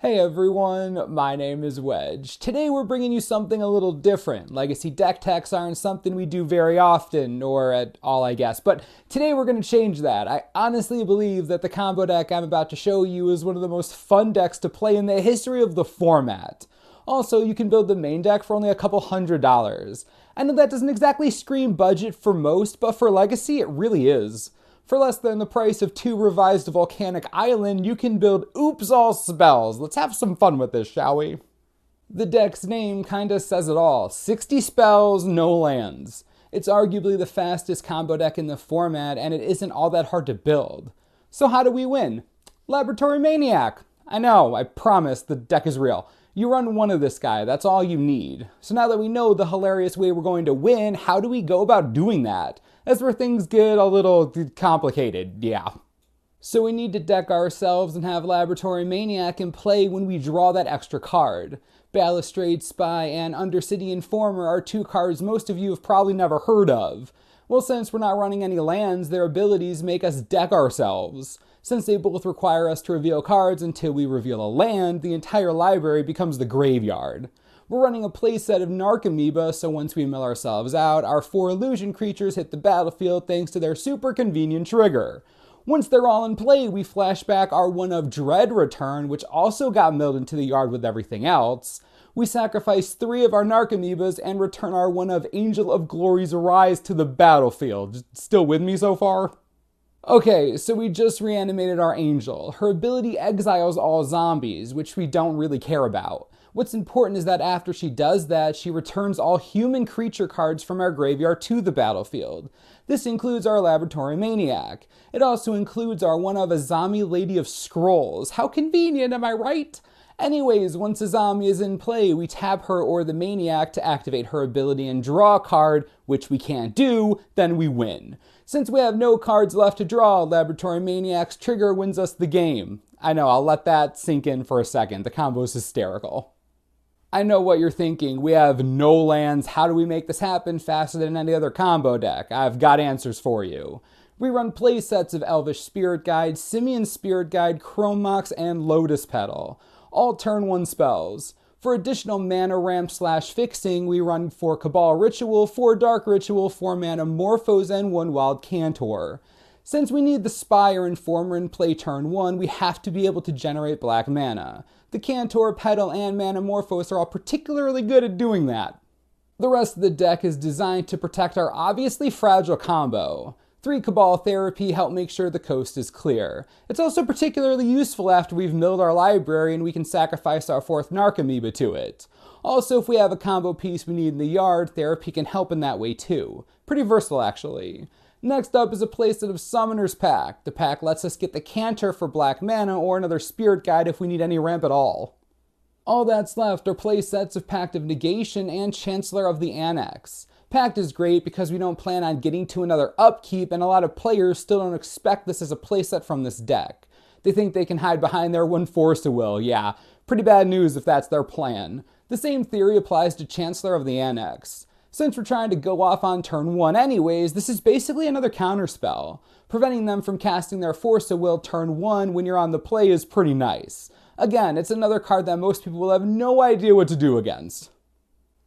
Hey everyone, my name is Wedge. Today we're bringing you something a little different. Legacy deck techs aren't something we do very often, or at all I guess, but today we're going to change that. I honestly believe that the combo deck I'm about to show you is one of the most fun decks to play in the history of the format. Also, you can build the main deck for only a couple $100s. I know that doesn't exactly scream budget for most, but for Legacy it really is. For less than the price of 2 revised Volcanic Island, you can build oops all spells. Let's have some fun with this, shall we? The deck's name kinda says it all. 60 spells, no lands. It's arguably the fastest combo deck in the format, and it isn't all that hard to build. So how do we win? Laboratory Maniac. I know, I promise, the deck is real. You run one of this guy, that's all you need. So now that we know the hilarious way we're going to win, how do we go about doing that? That's where things get a little complicated, yeah. So we need to deck ourselves and have Laboratory Maniac in play when we draw that extra card. Balustrade Spy and Undercity Informer are 2 cards most of you have probably never heard of. Well, since we're not running any lands, their abilities make us deck ourselves. Since they both require us to reveal cards until we reveal a land, the entire library becomes the graveyard. We're running a playset of Narcomoeba, so once we mill ourselves out, our 4 illusion creatures hit the battlefield thanks to their super convenient trigger. Once they're all in play, we flash back our 1 of Dread Return, which also got milled into the yard with everything else. We sacrifice 3 of our Narcomoebas and return our 1 of Angel of Glory's Rise to the battlefield. Still with me so far? Okay, so we just reanimated our Angel. Her ability exiles all zombies, which we don't really care about. What's important is that after she does that, she returns all human creature cards from our graveyard to the battlefield. This includes our Laboratory Maniac. It also includes our 1 of Azami Lady of Scrolls. How convenient, am I right? Anyways, once Azami is in play, we tap her or the Maniac to activate her ability and draw a card, which we can't do, then we win. Since we have no cards left to draw, Laboratory Maniac's trigger wins us the game. I know, I'll let that sink in for a second. The combo's hysterical. I know what you're thinking. We have no lands. How do we make this happen faster than any other combo deck? I've got answers for you. We run playsets of Elvish Spirit Guide, Simian Spirit Guide, Chrome Mox, and Lotus Petal. All turn 1 spells. For additional mana ramp / fixing, we run 4 Cabal Ritual, 4 Dark Ritual, 4 Manamorphose, and 1 Wild Cantor. Since we need the Spy or Informer in play turn 1, we have to be able to generate black mana. The Cantor, Petal, and Manamorphose are all particularly good at doing that. The rest of the deck is designed to protect our obviously fragile combo. 3 Cabal Therapy help make sure the coast is clear. It's also particularly useful after we've milled our library and we can sacrifice our 4th Narcomoeba to it. Also, if we have a combo piece we need in the yard, Therapy can help in that way too. Pretty versatile actually. Next up is a playset of Summoner's Pact. The pack lets us get the Cantor for black mana or another Spirit Guide if we need any ramp at all. All that's left are playsets of Pact of Negation and Chancellor of the Annex. Pact is great because we don't plan on getting to another upkeep, and a lot of players still don't expect this as a playset from this deck. They think they can hide behind their 1 Force-a-Will. Yeah, pretty bad news if that's their plan. The same theory applies to Chancellor of the Annex. Since we're trying to go off on turn 1 anyways, this is basically another counterspell. Preventing them from casting their Force-a-Will turn 1 when you're on the play is pretty nice. Again, it's another card that most people will have no idea what to do against.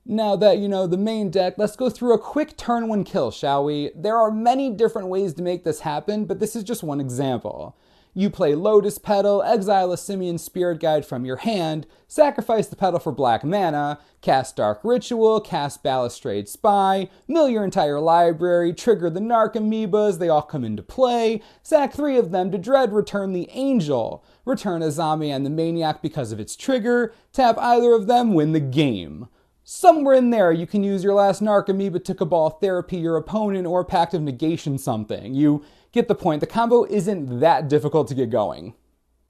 Now that you know the main deck, let's go through a quick turn 1 kill, shall we? There are many different ways to make this happen, but this is just one example. You play Lotus Petal, exile a Simian Spirit Guide from your hand, sacrifice the Petal for black mana, cast Dark Ritual, cast Balustrade Spy, mill your entire library, trigger the Narcomoebas, they all come into play, sack 3 of them to Dread Return the Angel, return Azami and the Maniac because of its trigger, tap either of them, win the game. Somewhere in there, you can use your last Narcomoeba to Cabal Therapy your opponent or Pact of Negation something. You get the point. The combo isn't that difficult to get going.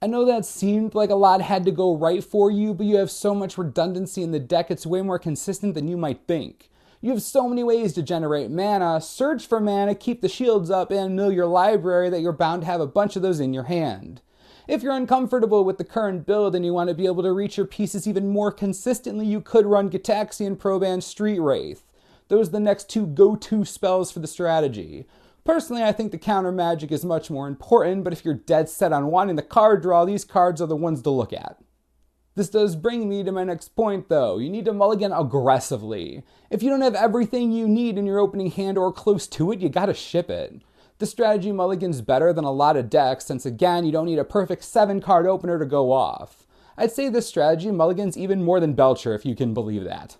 I know that seemed like a lot had to go right for you, but you have so much redundancy in the deck, it's way more consistent than you might think. You have so many ways to generate mana, search for mana, keep the shields up, and mill your library that you're bound to have a bunch of those in your hand. If you're uncomfortable with the current build and you want to be able to reach your pieces even more consistently, you could run Gitaxian Probe and Street Wraith. Those are the next 2 go-to spells for the strategy. Personally, I think the counter magic is much more important, but if you're dead set on wanting the card draw, these cards are the ones to look at. This does bring me to my next point though. You need to mulligan aggressively. If you don't have everything you need in your opening hand or close to it, you gotta ship it. This strategy mulligans better than a lot of decks since again, you don't need a perfect 7-card opener to go off. I'd say this strategy mulligans even more than Belcher if you can believe that.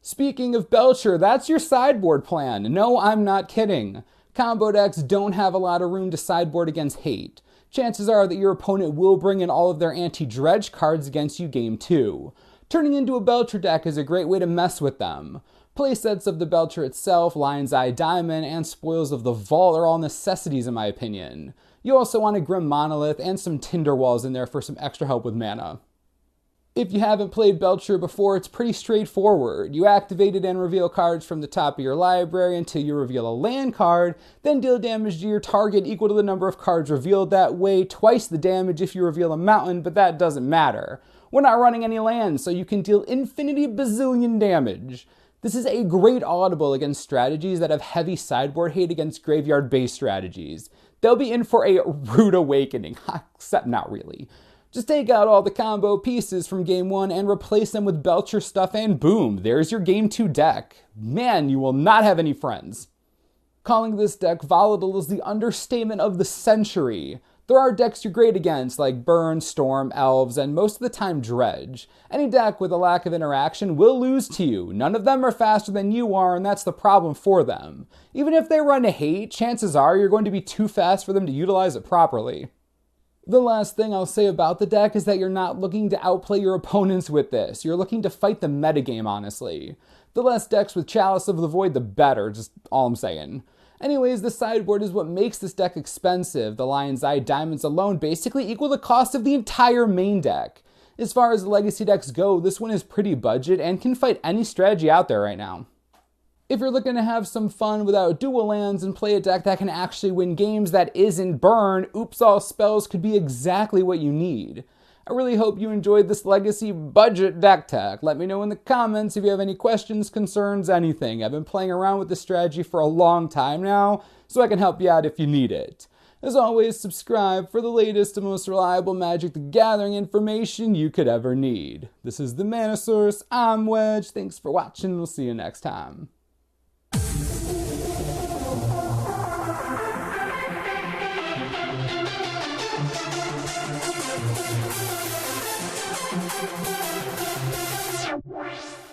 Speaking of Belcher, that's your sideboard plan. No, I'm not kidding. Combo decks don't have a lot of room to sideboard against hate. Chances are that your opponent will bring in all of their anti-dredge cards against you game 2. Turning into a Belcher deck is a great way to mess with them. Playsets of the Belcher itself, Lion's Eye Diamond, and Spoils of the Vault are all necessities in my opinion. You also want a Grim Monolith and some Tinder Walls in there for some extra help with mana. If you haven't played Belcher before, it's pretty straightforward. You activate it and reveal cards from the top of your library until you reveal a land card, then deal damage to your target equal to the number of cards revealed that way, twice the damage if you reveal a mountain, but that doesn't matter. We're not running any lands, so you can deal infinity bazillion damage. This is a great audible against strategies that have heavy sideboard hate against graveyard-based strategies. They'll be in for a rude awakening, except not really. Just take out all the combo pieces from game 1 and replace them with Belcher stuff and boom, there's your game 2 deck. Man, you will not have any friends. Calling this deck volatile is the understatement of the century. There are decks you're great against like Burn, Storm, Elves, and most of the time Dredge. Any deck with a lack of interaction will lose to you. None of them are faster than you are, and that's the problem for them. Even if they run hate, chances are you're going to be too fast for them to utilize it properly. The last thing I'll say about the deck is that you're not looking to outplay your opponents with this. You're looking to fight the metagame, honestly. The less decks with Chalice of the Void, the better, just all I'm saying. Anyways, the sideboard is what makes this deck expensive. The Lion's Eye Diamonds alone basically equal the cost of the entire main deck. As far as legacy decks go, this one is pretty budget and can fight any strategy out there right now. If you're looking to have some fun without dual lands and play a deck that can actually win games that isn't burn, Oops All Spells could be exactly what you need. I really hope you enjoyed this legacy budget deck tech. Let me know in the comments if you have any questions, concerns, anything. I've been playing around with this strategy for a long time now, so I can help you out if you need it. As always, subscribe for the latest and most reliable Magic the Gathering information you could ever need. This is the Mana Source, I'm Wedge, thanks for watching, we'll see you next time. What?